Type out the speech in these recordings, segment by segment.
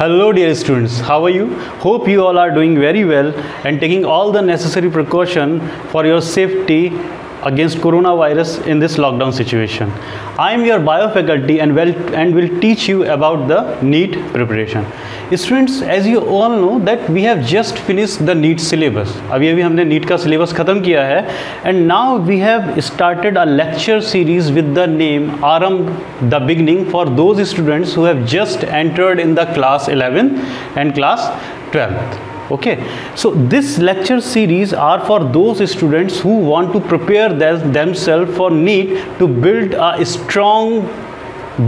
Hello dear students, how are you? Hope you all are doing very well and taking all the necessary precaution for your safety against coronavirus in this lockdown situation. I am your bio faculty and will teach you about the NEET preparation. Students, as you all know that we have just finished the NEET syllabus. अभी हमने NEET का syllabus ख़त्म किया है and now we have started a lecture series with the name Aaramb the Beginning for those students who have just entered in the class 11 and class 12th. Okay, so this lecture series are for those students who want to prepare themselves for NEET to build a strong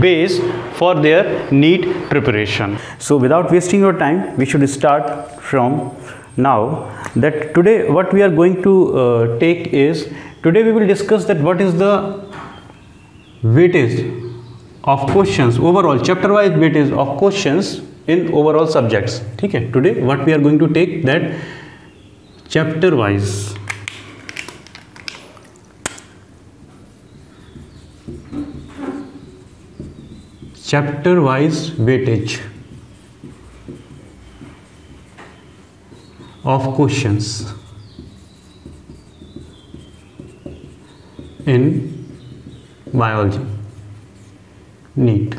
base for their NEET preparation. So without wasting your time, we should start from now. That today what we are going to take is, today we will discuss that what is the weightage of questions, overall chapter wise weightage of questions in overall subjects. ठीक है, today what we are going to take that chapter wise weightage of questions in biology NEET.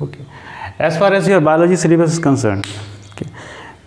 Okay, as far as your biology syllabus is concerned, okay,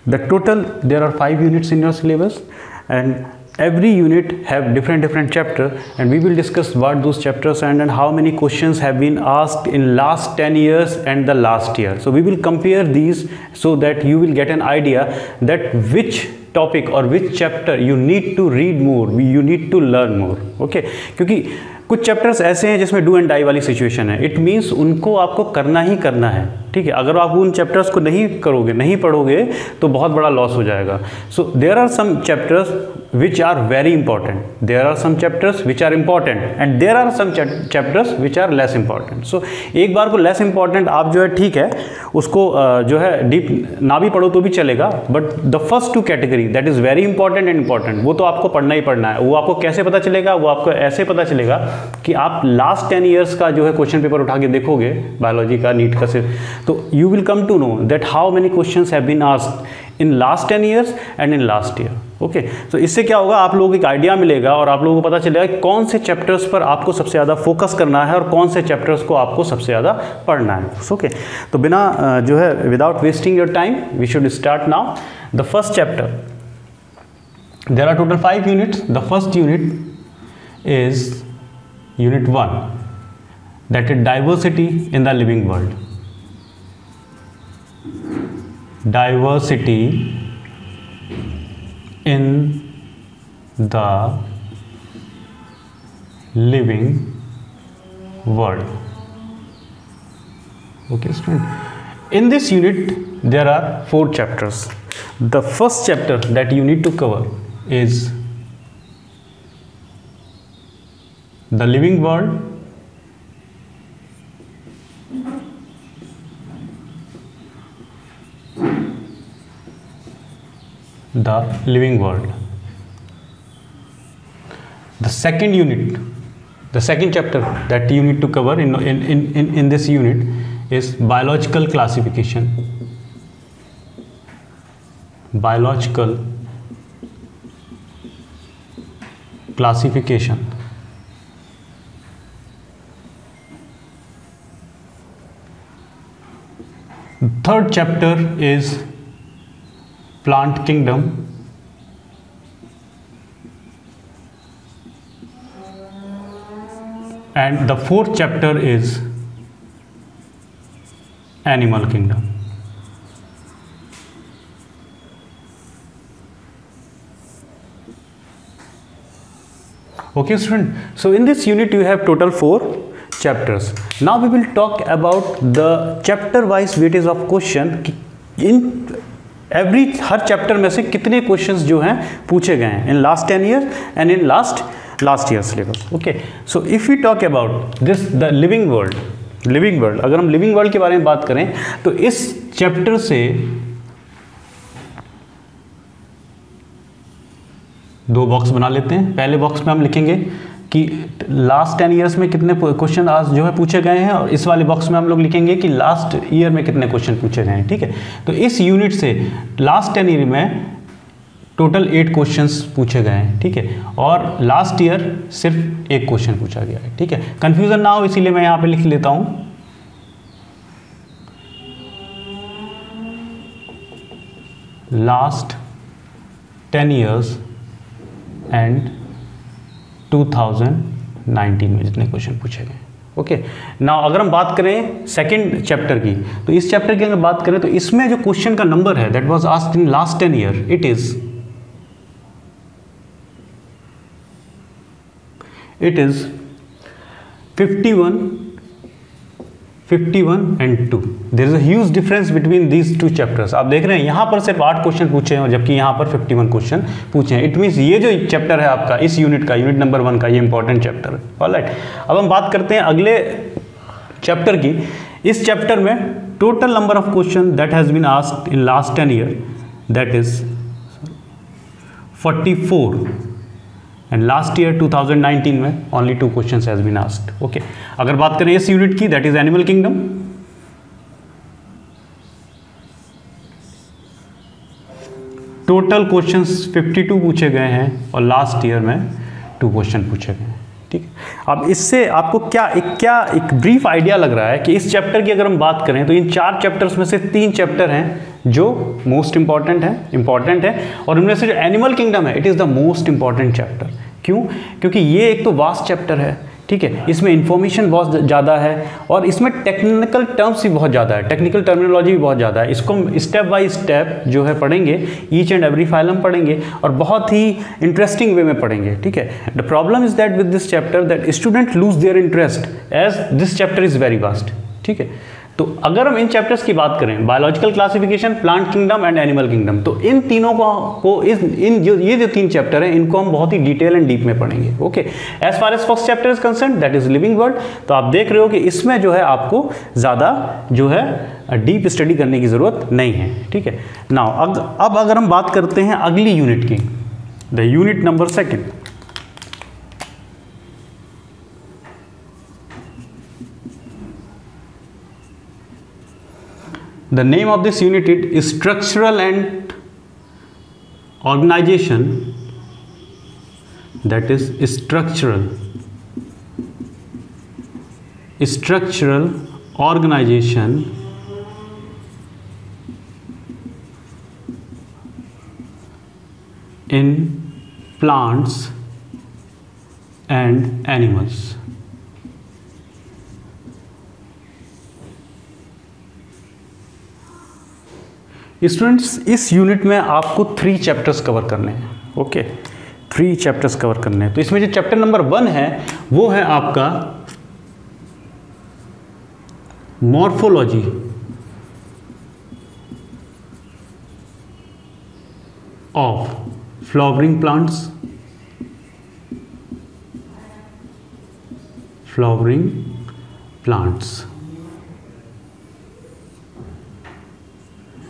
the total there are 5 units in your syllabus and every unit have different chapter, and we will discuss what those chapters and how many questions have been asked in last 10 years and the last year. So we will compare these so that you will get an idea that which topic or which chapter you need to read more, you need to learn more. Okay, क्योंकि कुछ chapters ऐसे हैं जिसमें do and die वाली situation है. It means उनको आपको करना ही करना है. ठीक है, अगर आप उन चैप्टर्स को नहीं करोगे, नहीं पढ़ोगे तो बहुत बड़ा लॉस हो जाएगा. So there are some chapters which are very important, there are some chapters which are important and there are some chapters which are less important. So एक बार को लेस इंपॉर्टेंट आप जो है ठीक है उसको जो है डीप ना भी पढ़ो तो भी चलेगा, but the first two category that is very important and important वो तो आपको पढ़ना ही पढ़ना है. वो आपको कैसे पता चलेगा? वो आपको ऐसे पता चलेगा कि आप लास्ट 10 ईयर्स का जो है क्वेश्चन पेपर उठा के देखोगे बायोलॉजी का नीट का सिर्फ, तो you will come to know that how many questions have been asked in last 10 years and in last year. Okay, तो इससे क्या होगा, आप लोगों को एक आइडिया मिलेगा और आप लोगों को पता चलेगा कि कौन से चैप्टर्स पर आपको सबसे ज़्यादा फोकस करना है और कौन से चैप्टर्स को आपको सबसे ज़्यादा पढ़ना है. ओके, तो बिना जो है without wasting your time we should start now. The first chapter, there are total 5 units. The first unit is Unit 1, that is diversity in the living world. Diversity in the living world. Okay, student. In this unit, there are 4 chapters. The first chapter that you need to cover is the living world, the living world. The second unit, the second chapter that you need to cover in this unit is biological classification. Biological classification. Third chapter is plant kingdom. And the fourth chapter is animal kingdom. Okay, student. So in this unit you have total 4 chapters. Now we will talk about the chapter wise weightage of question. In हर chapter में से कितने questions जो हैं पूछे गए हैं in last 10 year and in last year syllabus. Okay, so if we talk about this the living world, अगर हम लिविंग वर्ल्ड के बारे में बात करें तो इस चैप्टर से 2 बॉक्स बना लेते हैं. पहले बॉक्स में हम लिखेंगे कि लास्ट 10 ईयर्स में कितने क्वेश्चन आज जो है पूछे गए हैं, और इस वाले बॉक्स में हम लोग लिखेंगे कि लास्ट ईयर में कितने क्वेश्चन पूछे गए हैं। ठीक है, तो इस यूनिट से लास्ट 10 ईयर में टोटल 8 क्वेश्चंस पूछे गए हैं। ठीक है, और लास्ट ईयर सिर्फ 1 क्वेश्चन पूछा गया है। ठीक है, कंफ्यूजन ना हो इसीलिए मैं यहाँ पे लिख लेता हूँ लास्ट 10 ईयर्स एंड 2019 में जितने क्वेश्चन पूछे गए। ओके, नाउ अगर हम बात करें सेकंड चैप्टर की, तो इस चैप्टर की अगर बात करें तो इसमें जो क्वेश्चन का नंबर है that was asked in last 10 year, it is 51 and 2. There is a huge difference between these two chapters. आप देख रहे हैं यहाँ पर सिर्फ 8 क्वेश्चन पूछे हैं, जबकि यहाँ पर 51 क्वेश्चन पूछे हैं। इट मीन्स ये जो चैप्टर है आपका इस यूनिट का, यूनिट नंबर 1 का, ये इंपॉर्टेंट चैप्टर है। ऑलराइट, अब हम बात करते हैं अगले चैप्टर की। इस चैप्टर में total number of question that has been asked in last 10 year that is 44, and last year 2019 में only 2 questions has been asked. Okay, अगर बात करें इस यूनिट की that is animal kingdom, total questions 52 पूछे गए हैं और लास्ट ईयर में 2 क्वेश्चन पूछे गए हैं। ठीक है, अब इससे आपको क्या एक ब्रीफ आइडिया लग रहा है कि इस चैप्टर की अगर हम बात करें तो इन 4 चैप्टर्स में से 3 चैप्टर हैं जो मोस्ट इंपॉर्टेंट है, और उनमें से जो एनिमल किंगडम है it is the most important chapter. क्यों? क्योंकि ये एक तो वास्ट चैप्टर है। ठीक है, इसमें इंफॉर्मेशन बहुत ज़्यादा है और इसमें टेक्निकल टर्म्स भी बहुत ज़्यादा है, टेक्निकल टर्मिनोलॉजी भी बहुत ज़्यादा है। इसको हम स्टेप बाय स्टेप जो है पढ़ेंगे, ईच एंड एवरी फाइलम पढ़ेंगे और बहुत ही इंटरेस्टिंग वे में पढ़ेंगे। ठीक है, the problem is that with this chapter that student lose their interest as this chapter is very vast. ठीक है, तो अगर हम इन चैप्टर्स की बात करें, biological classification, plant kingdom and animal kingdom, तो इन तीनों को ये जो 3 चैप्टर हैं इनको हम बहुत ही डिटेल एंड डीप में पढ़ेंगे। Okay, as far as first chapter is concern that is living world, तो आप देख रहे हो कि इसमें जो है आपको ज़्यादा जो है डीप स्टडी करने की ज़रूरत नहीं है। ठीक है, नाउ अब अगर हम बात करते हैं अगली यूनिट की, the unit number 2। The name of this unit is structural and organization, that is structural organization in plants and animals। Students, इस यूनिट में आपको 3 चैप्टर्स कवर करने हैं। ओके, 3 चैप्टर्स कवर करने हैं। तो इसमें जो चैप्टर नंबर 1 है वो है आपका मॉर्फोलॉजी ऑफ फ्लावरिंग प्लांट्स।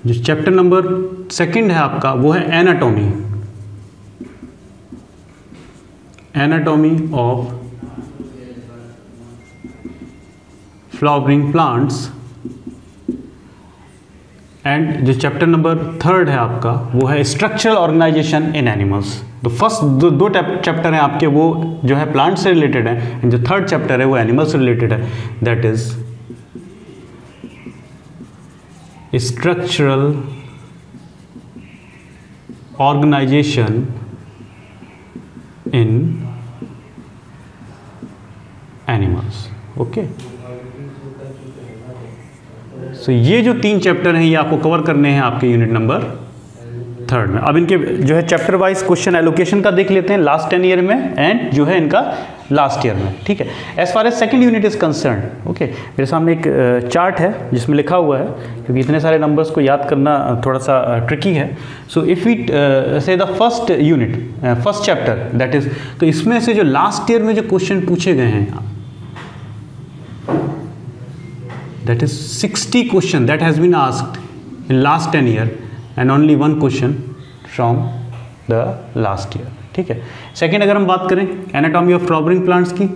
जो चैप्टर नंबर 2 है आपका वो है anatomy of flowering plants, and जो चैप्टर नंबर 3 है आपका वो है स्ट्रक्चरल ऑर्गेनाइजेशन इन एनिमल्स। तो फर्स्ट दो चैप्टर हैं आपके वो जो है प्लांट से रिलेटेड है, एंड जो 3rd चैप्टर है वो एनिमल से रिलेटेड है, that is structural organization in animals। Okay, so ये जो 3 चैप्टर हैं ये आपको कवर करने हैं आपके यूनिट नंबर 3 में। अब इनके जो है चैप्टर वाइज क्वेश्चन एलोकेशन का देख लेते हैं लास्ट 10 ईयर में एंड जो है इनका लास्ट ईयर में। ठीक है, as far as second unit is concern, okay, मेरे सामने एक चार्ट है जिसमें लिखा हुआ है, क्योंकि इतने सारे नंबर्स को याद करना थोड़ा सा ट्रिकी है। सो इफ़ वी से the first unit, first chapter that is, तो इसमें से जो लास्ट ईयर में जो क्वेश्चन पूछे गए हैं that is 60 question that has been asked in last 10 year and only 1 question from the last year. ठीक है। सेकेंड अगर हम बात करें एनाटॉमी ऑफ फ्लावरिंग प्लांट्स की,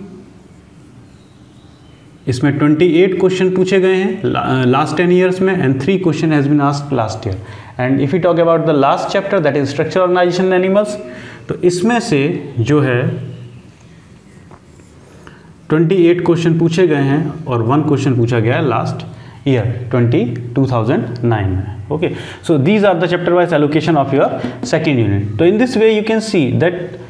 इसमें 28 क्वेश्चन पूछे गए हैं लास्ट 10 ईयर्स में and 3 question has been asked last year. And if you talk about the last chapter that is structure organisation in animals, तो इसमें से जो है 28 क्वेश्चन पूछे गए हैं और 1 क्वेश्चन पूछा गया है लास्ट ईयर 2009 में। Okay, so these are the chapter wise allocation of your second unit. तो in this way you can see that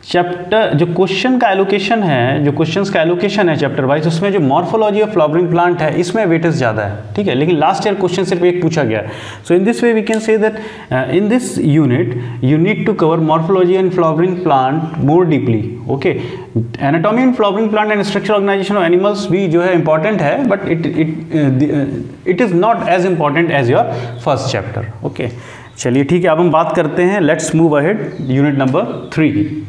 chapter जो क्वेश्चन का एलोकेशन है, जो क्वेश्चंस का एलोकेशन है चैप्टर वाइज, उसमें जो मॉर्फोलॉजी ऑफ फ्लावरिंग प्लांट है इसमें वेटेज ज़्यादा है, ठीक है। लेकिन लास्ट ईयर क्वेश्चन सिर्फ एक पूछा गया है। So in this way we can say that in this unit you need to cover morphology and flowering plant more deeply. Okay, anatomy and flowering plant and structure organisation of animals भी जो है important है, but it is not as important as your first chapter. Okay, चलिए ठीक है, अब हम बात करते हैं, let's move ahead unit number 3 की।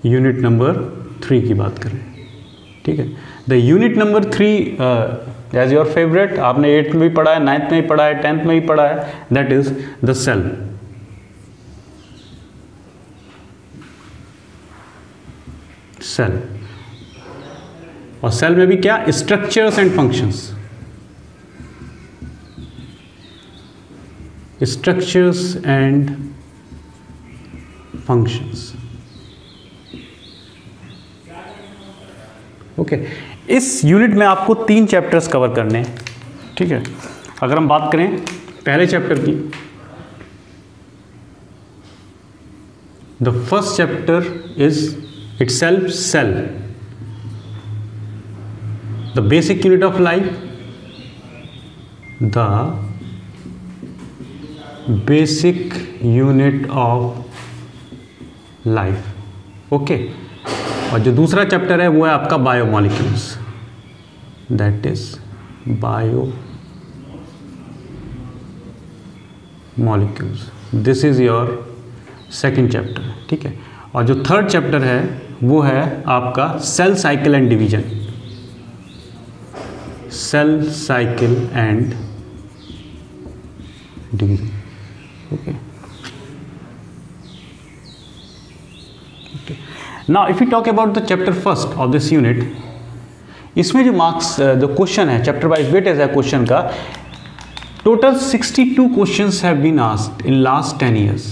यूनिट नंबर 3 की बात करें, ठीक है। The unit number 3 as your favourite, आपने 8th में भी पढ़ा है, 9th में भी पढ़ा है, 10th में भी पढ़ा है, that is the cell. Cell, और सेल में भी क्या, structures and functions, structures and functions. Okay, इस यूनिट में आपको 3 चैप्टर्स कवर करने हैं, ठीक है। अगर हम बात करें पहले चैप्टर की, the first chapter is itself cell, the basic unit of life, the basic unit of life. Okay, और जो दूसरा चैप्टर है वो है आपका biomolecules, that is biomolecules, this is your second chapter, ठीक है। और जो थर्ड चैप्टर है वो है आपका cell cycle and division, cell cycle and division. Okay, now if we talk about the chapter first of this unit, इसमें जो मार्क्स जो क्वेश्चन है चैप्टर वाइज वेटेज है क्वेश्चन का, total 62 questions have been asked in last 10 years,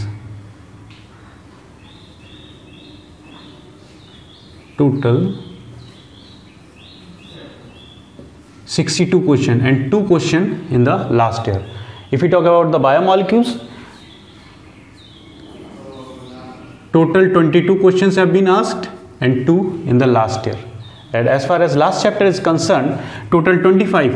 total 62 question and 2 question in the last year. If you talk about the biomolecules, total 22 questions have been asked and 2 in the last year. And as far as last chapter is concerned, total 25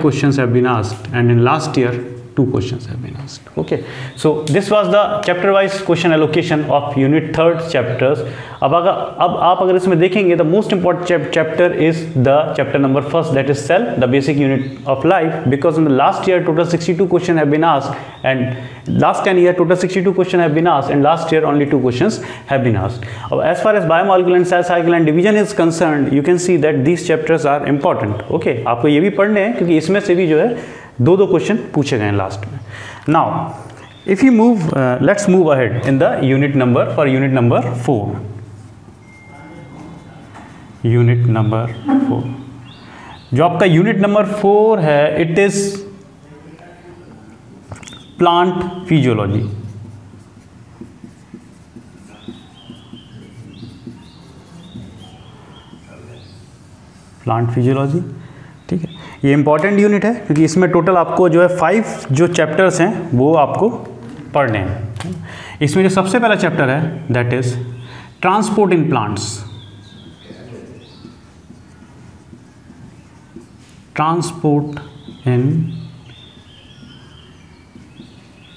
questions have been asked, and in last year 2 questions have been asked. Okay, so this was the chapter wise question allocation of unit 3rd chapters. अब आप अगर इसमें देखेंगे, the most important chapter is the chapter number 1st, that is cell, the basic unit of life, because in the last year total 62 questions have been asked, and last 10 year total 62 questions have been asked, and last year only 2 questions have been asked. As far as biomolecular and cell cycle and division is concerned, you can see that these chapters are important. Okay, आपको ये भी पढ़ने हैं क्योंकि इसमें से भी जो है 2 क्वेश्चन पूछे गए हैं लास्ट में। Now if you move, let's move ahead in the unit number, for unit number 4, unit number 4, जो आपका यूनिट नंबर 4 है, it is plant physiology. Plant physiology, ठीक है, ये इंपॉर्टेंट यूनिट है क्योंकि इसमें टोटल आपको जो है 5 जो चैप्टर्स हैं वो आपको पढ़ने हैं। इसमें जो सबसे पहला चैप्टर है that is transport in plants, transport in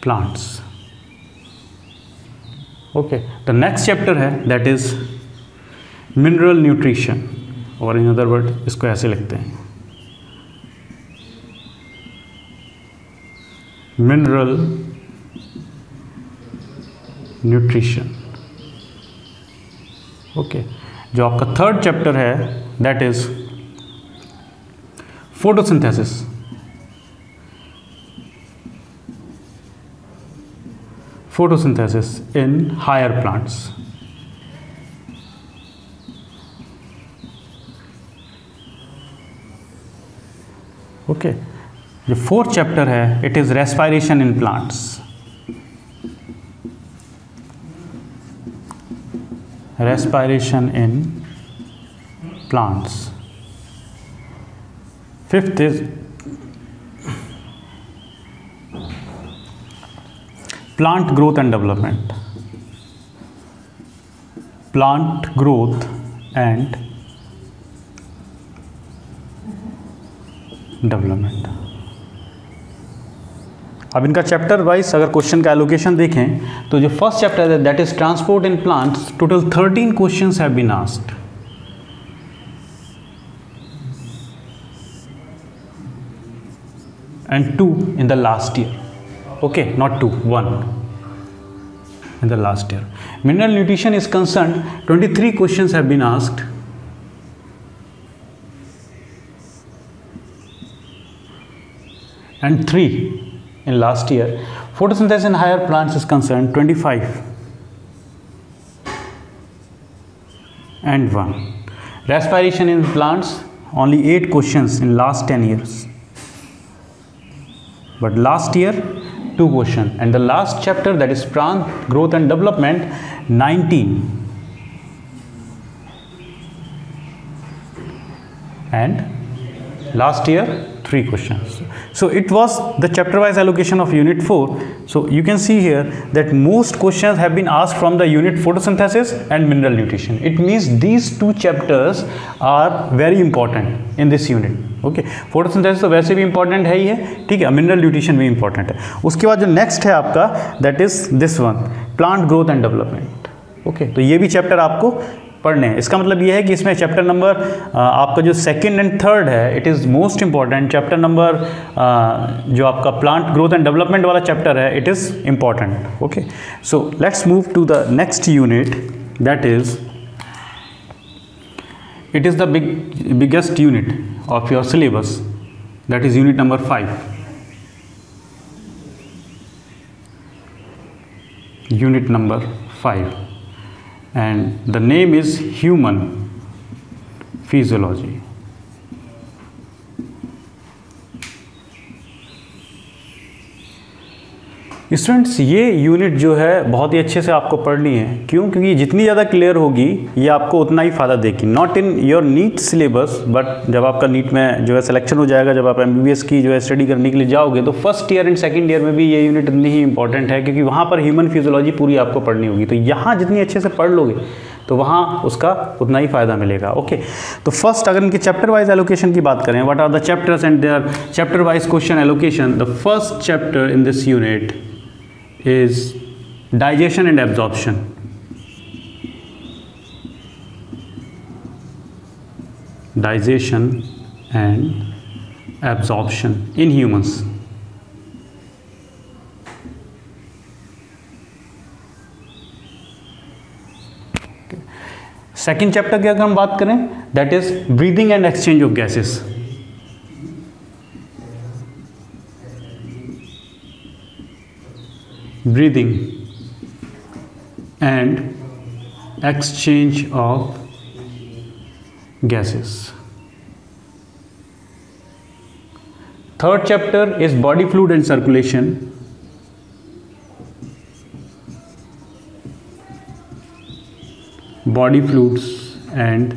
plants. Okay, the next chapter है दैट इज मिनरल न्यूट्रिशन, और इन अदर वर्ड इसको ऐसे लिखते हैं, मिनरल न्यूट्रिशन। ओके, जो आपका थर्ड चैप्टर है that is photosynthesis. Photosynthesis in higher plants. Okay, जो फोर्थ चैप्टर है it is respiration in plants. Respiration in plants. Fifth is plant growth and development. Plant growth and development. अब इनका chapter wise अगर question का allocation देखें तो जो first chapter है that is transport in plants, total 13 questions have been asked and 2 in the last year. Okay, not 2, 1 in the last year. Mineral nutrition is concerned, 23 questions have been asked and 3 in last year. Photosynthesis in higher plants is concerned, 25 and 1. Respiration in plants, only 8 questions in last 10 years. But last year 2 questions, and the last chapter that is plant growth and development 19, and last year 3 questions. So it was the chapter wise allocation of unit 4. So you can see here that most questions have been asked from the unit photosynthesis and mineral nutrition. It means these 2 chapters are very important in this unit. Okay, photosynthesis तो वैसे भी important है ही है, ठीक है, mineral nutrition भी important है। उसके बाद जो नेक्स्ट है आपका that is this one, plant growth and development. Okay, तो ये भी चैप्टर आपको पढ़ने हैं। इसका मतलब ये है कि इसमें चैप्टर नंबर आपका जो सेकंड एंड थर्ड है it is most important. Chapter number जो आपका प्लांट ग्रोथ एंड डेवलपमेंट वाला चैप्टर है it is important. Okay, so let's move to the next unit that is it is the biggest unit of your syllabus, that is unit number 5. Unit number 5, and the name is human physiology. Students, ये unit जो है बहुत ही अच्छे से आपको पढ़नी है। क्यों? क्योंकि जितनी ज़्यादा क्लियर होगी ये आपको उतना ही फ़ायदा देगी। Not in your NEET syllabus, but जब आपका नीट में जो है सिलेक्शन हो जाएगा, जब आप MBBS की जो है स्टडी करने के लिए जाओगे, तो first year and second year में भी ये यूनिट इतनी ही इंपॉर्टेंट है, क्योंकि वहाँ पर ह्यूमन फिजियोलॉजी पूरी आपको पढ़नी होगी। तो यहाँ जितनी अच्छे से पढ़ लोगे तो वहाँ उसका उतना ही फ़ायदा मिलेगा। ओके, तो फर्स्ट अगर इनके चैप्टर वाइज एलोकेशन की बात करें, what are the chapters and their chapter wise question allocation. The first chapter in this unit is digestion and absorption. Digestion and absorption in humans. Second chapter की अगर हम बात करें that is breathing and exchange of gases. breathing and exchange of gases. Third chapter is body fluid and circulation. Body fluids and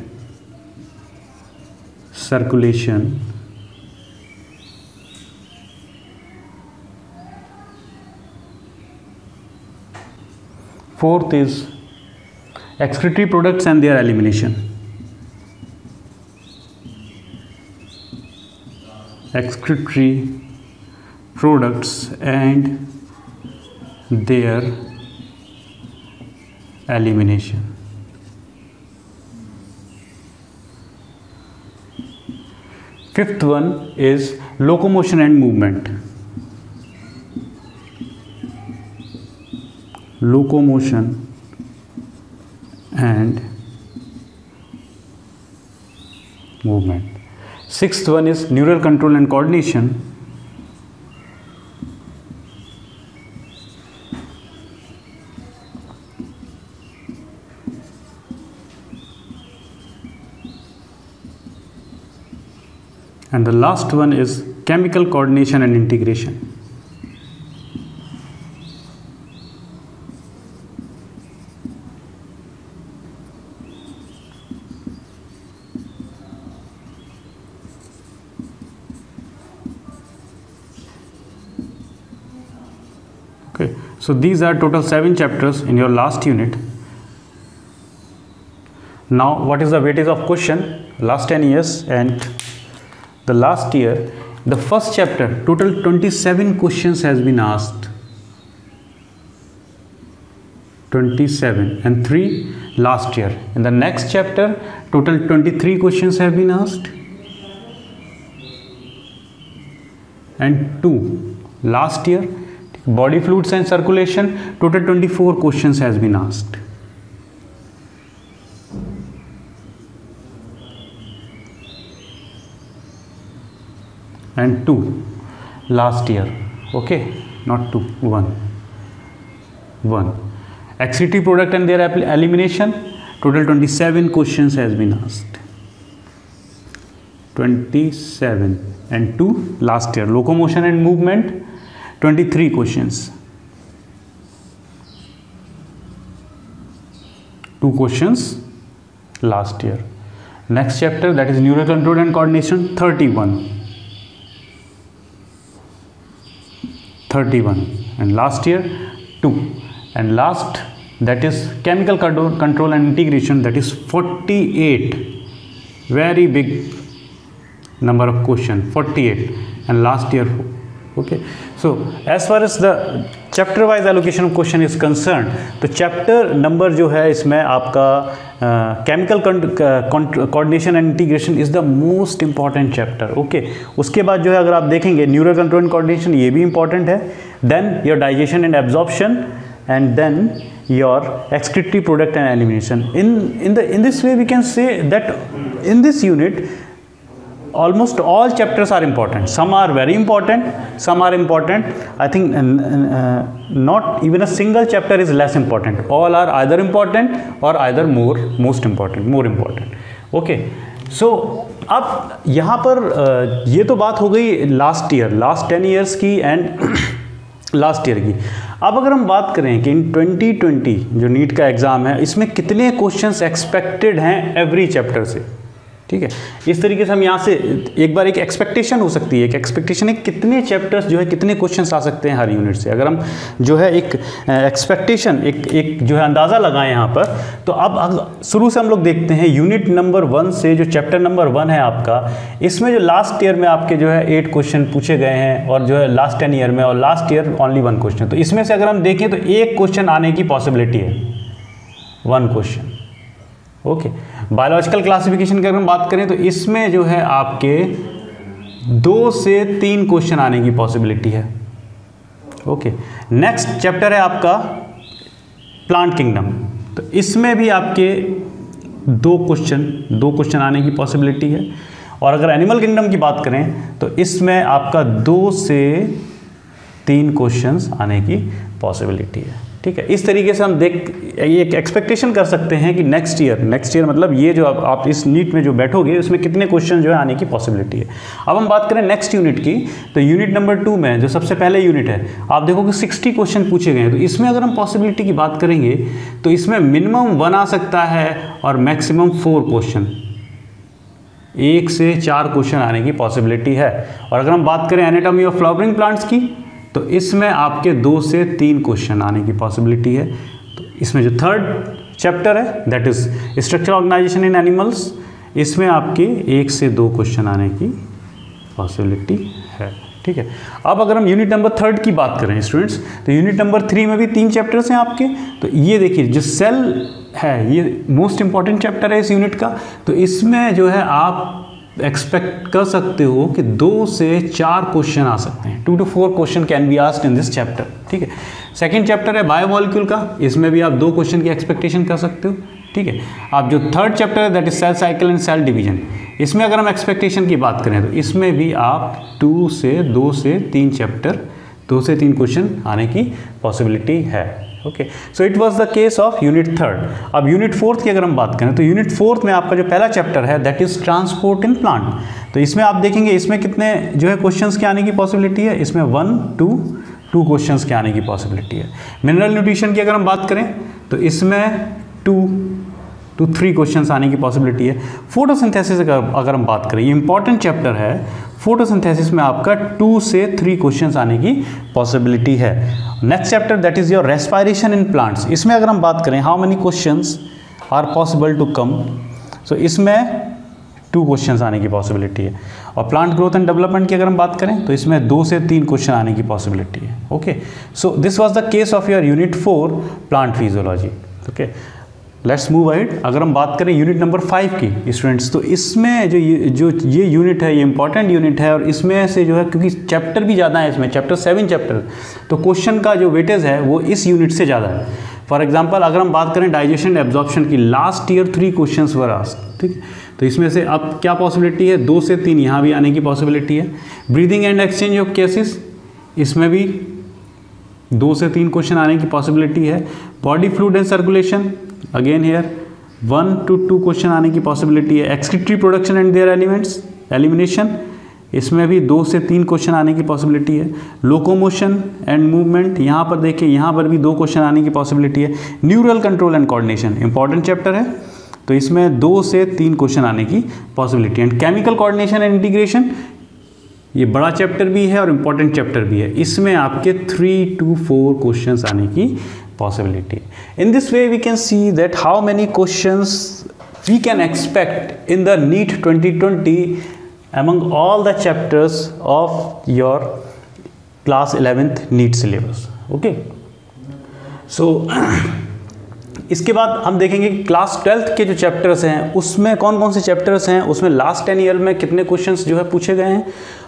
circulation. Fourth is excretory products and their elimination. Excretory products and their elimination. Fifth one is locomotion and movement. Locomotion and movement. Sixth one is neural control and coordination. And the last one is chemical coordination and integration. Okay, so these are total 7 chapters in your last unit. Now, what is the weightage of question? Last 10 years and the last year, the first chapter, total 27 questions has been asked. 27 and 3 last year. In the next chapter, total 23 questions have been asked. And 2 last year. Body fluids and circulation, total 24 questions has been asked. And 2 last year. Okay, not 2, 1. Excretory product and their elimination, total 27 questions has been asked. 27 and 2 last year. Locomotion and movement, 23 questions. 2 questions last year. Next chapter, that is neural control and coordination, 31. And last year 2. And last, that is chemical control and integration, that is 48. Very big number of questions, 48. And last year 4. Okay, so as far as the chapter wise allocation of question is concerned, तो chapter number जो है इसमें आपका chemical coordination and integration is the most important chapter. Okay, उसके बाद जो है अगर आप देखेंगे neural control and coordination ये भी important है, then your digestion and absorption, and then your excretory product and elimination. In this way we can say that in this unit almost all chapters are important. Some are very important, some are important. I think not even a single chapter is less important. All are either important or either more important. Okay, so अब यहाँ पर ये तो बात हो गई last 10 years की and last year की. अब अगर हम बात करें कि इन 2020 जो नीट का एग्ज़ाम है इसमें कितने क्वेश्चंस एक्सपेक्टेड हैं एवरी चैप्टर से, ठीक है. इस तरीके से हम यहाँ से एक बार एक एक्सपेक्टेशन हो सकती है, एक एक्सपेक्टेशन है कितने चैप्टर्स जो है कितने क्वेश्चंस आ सकते हैं हर यूनिट से. अगर हम जो है एक एक्सपेक्टेशन एक जो है अंदाज़ा लगाएं यहाँ पर, तो अब शुरू से हम लोग देखते हैं यूनिट नंबर 1 से जो चैप्टर नंबर 1 है आपका, इसमें जो लास्ट ईयर में आपके जो है 8 क्वेश्चन पूछे गए हैं और जो है लास्ट 10 ईयर में, और लास्ट ईयर ओनली 1 क्वेश्चन. तो इसमें से अगर हम देखें तो एक क्वेश्चन आने की पॉसिबिलिटी है, 1 क्वेश्चन. ओके, बायोलॉजिकल क्लासिफिकेशन की अगर हम बात करें तो इसमें जो है आपके 2 से 3 क्वेश्चन आने की पॉसिबिलिटी है. ओके, नेक्स्ट चैप्टर है आपका प्लांट किंगडम, तो इसमें भी आपके 2 क्वेश्चन आने की पॉसिबिलिटी है. और अगर एनिमल किंगडम की बात करें तो इसमें आपका 2 से 3 क्वेश्चंस आने की पॉसिबिलिटी है, ठीक है. इस तरीके से हम एक एक्सपेक्टेशन कर सकते हैं कि नेक्स्ट ईयर मतलब ये जो आप इस नीट में जो बैठोगे उसमें कितने क्वेश्चन जो है आने की पॉसिबिलिटी है. अब हम बात करें नेक्स्ट यूनिट की, तो यूनिट नंबर 2 में जो सबसे पहले यूनिट है आप देखोगे 60 क्वेश्चन पूछे गए हैं. तो इसमें अगर हम पॉसिबिलिटी की बात करेंगे तो इसमें मिनिमम 1 आ सकता है और मैक्सिमम 4 क्वेश्चन, 1 से 4 क्वेश्चन आने की पॉसिबिलिटी है. और अगर हम बात करें एनाटॉमी ऑफ फ्लावरिंग प्लांट्स की, तो इसमें आपके 2 से 3 क्वेश्चन आने की पॉसिबिलिटी है. तो इसमें जो थर्ड चैप्टर है that is structure organisation in animals, इसमें आपके 1 से 2 क्वेश्चन आने की पॉसिबिलिटी है, ठीक है. अब अगर हम यूनिट नंबर 3 की बात करें स्टूडेंट्स, तो यूनिट नंबर 3 में भी 3 चैप्टर्स हैं आपके. तो ये देखिए जो सेल है ये मोस्ट इंपॉर्टेंट चैप्टर है इस यूनिट का. तो इसमें जो है आप एक्सपेक्ट कर सकते हो कि 2 से 4 क्वेश्चन आ सकते हैं. 2 to 4 question can be asked in this chapter, ठीक है. सेकंड चैप्टर है बायोमॉलिक्यूल का, इसमें भी आप 2 क्वेश्चन की एक्सपेक्टेशन कर सकते हो, ठीक है. आप जो थर्ड चैप्टर है that is cell cycle and cell division, इसमें अगर हम एक्सपेक्टेशन की बात करें तो इसमें भी आप 2 से 3 चैप्टर, 2 से 3 क्वेश्चन आने की पॉसिबिलिटी है। Okay, so it was the case of unit 3। अब यूनिट 4 की अगर हम बात करें तो यूनिट 4 में आपका जो पहला चैप्टर है that is transport in plant. तो इसमें आप देखेंगे इसमें कितने जो है क्वेश्चंस के आने की पॉसिबिलिटी है, इसमें 1 2 क्वेश्चंस के आने की पॉसिबिलिटी है। मिनरल न्यूट्रिशन की अगर हम बात करें तो इसमें 2 to 3 क्वेश्चंस आने की पॉसिबिलिटी है। फोटोसिंथेसिस अगर हम बात करें, ये इंपॉर्टेंट चैप्टर है, फोटोसिंथेसिस में आपका 2 से 3 क्वेश्चंस आने की पॉसिबिलिटी है। Next chapter that is your respiration in plants. इसमें अगर हम बात करें how many questions are possible to come, so इसमें 2 क्वेश्चंस आने की पॉसिबिलिटी है। और प्लांट ग्रोथ एंड डेवलपमेंट की अगर हम बात करें तो इसमें 2 से 3 क्वेश्चन आने की पॉसिबिलिटी है। Okay, so this was the case of your unit 4 plant physiology. Okay, let's move ahead. अगर हम बात करें यूनिट नंबर 5 की स्टूडेंट्स, तो इसमें जो ये यूनिट है ये इंपॉर्टेंट यूनिट है और इसमें से जो है क्योंकि चैप्टर भी ज़्यादा है, इसमें चैप्टर 7 चैप्टर, तो क्वेश्चन का जो वेटेज है वो इस यूनिट से ज़्यादा है। फॉर एग्जांपल अगर हम बात करें डाइजेशन एब्जॉर्प्शन की, last year 3 questions were asked, ठीक है, तो इसमें से अब क्या पॉसिबिलिटी है, 2 से 3 यहाँ भी आने की पॉसिबिलिटी है। Breathing and exchange of cases, इसमें भी 2 से 3 क्वेश्चन आने की पॉसिबिलिटी है। Body fluid and circulation, again here 1 to 2 question आने की पॉसिबिलिटी है। Excretory production and their elements elimination, इसमें भी 2 से 3 क्वेश्चन आने की पॉसिबिलिटी है। लोकोमोशन एंड मूवमेंट, यहाँ पर देखिए यहाँ पर भी 2 क्वेश्चन आने की पॉसिबिलिटी है। Neural control and coordination, important chapter है, तो इसमें 2 से 3 क्वेश्चन आने की पॉसिबिलिटी है। And chemical coordination and integration, ये बड़ा चैप्टर भी है और इम्पॉर्टेंट चैप्टर भी है, इसमें आपके 3 to 4 क्वेश्चंस आने की possibility. In this way we can see that how many questions we can expect in the NEET 2020 among all the chapters of your class 11th NEET syllabus. Okay, so इसके बाद हम देखेंगे कि class 12th के जो chapters हैं उसमें कौन कौन से चैप्टर्स हैं, उसमें लास्ट 10 ईयर में कितने क्वेश्चंस जो है पूछे गए हैं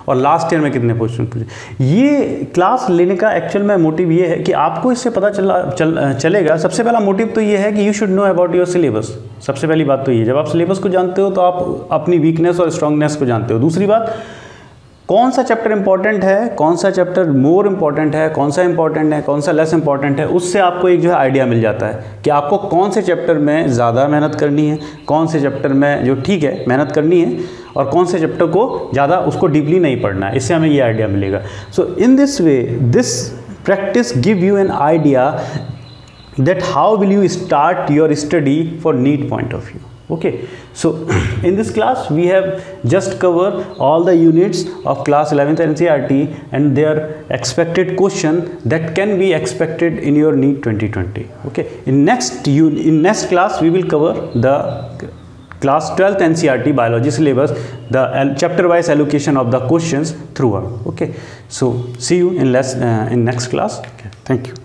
और लास्ट ईयर में कितने क्वेश्चन पूछे। ये क्लास लेने का एक्चुअल में मोटिव ये है कि आपको इससे पता चलेगा। सबसे पहला मोटिव तो ये है कि you should know about your syllabus. सबसे पहली बात तो ये, जब आप सिलेबस को जानते हो तो आप अपनी वीकनेस और स्ट्रांगनेस को जानते हो। दूसरी बात, कौन सा चैप्टर इंपॉर्टेंट है, कौन सा चैप्टर मोर इंपॉर्टेंट है, कौन सा इंपॉर्टेंट है, कौन सा लेस इंपॉर्टेंट है, उससे आपको एक जो है आइडिया मिल जाता है कि आपको कौन से चैप्टर में ज़्यादा मेहनत करनी है, कौन से चैप्टर में जो ठीक है मेहनत करनी है और कौन से चैप्टर को ज़्यादा उसको डीपली नहीं पढ़ना है। इससे हमें ये आइडिया मिलेगा। So in this way this practice give you an idea that how will you start your study for NEET point of view. Okay, so in this class we have just covered all the units of class 11th NCERT and their expected question that can be expected in your NEET 2020. Okay, in next class we will cover the class 12th NCERT biology syllabus, the chapter wise allocation of the questions throughout. Okay, so see you in next class. Okay, thank you.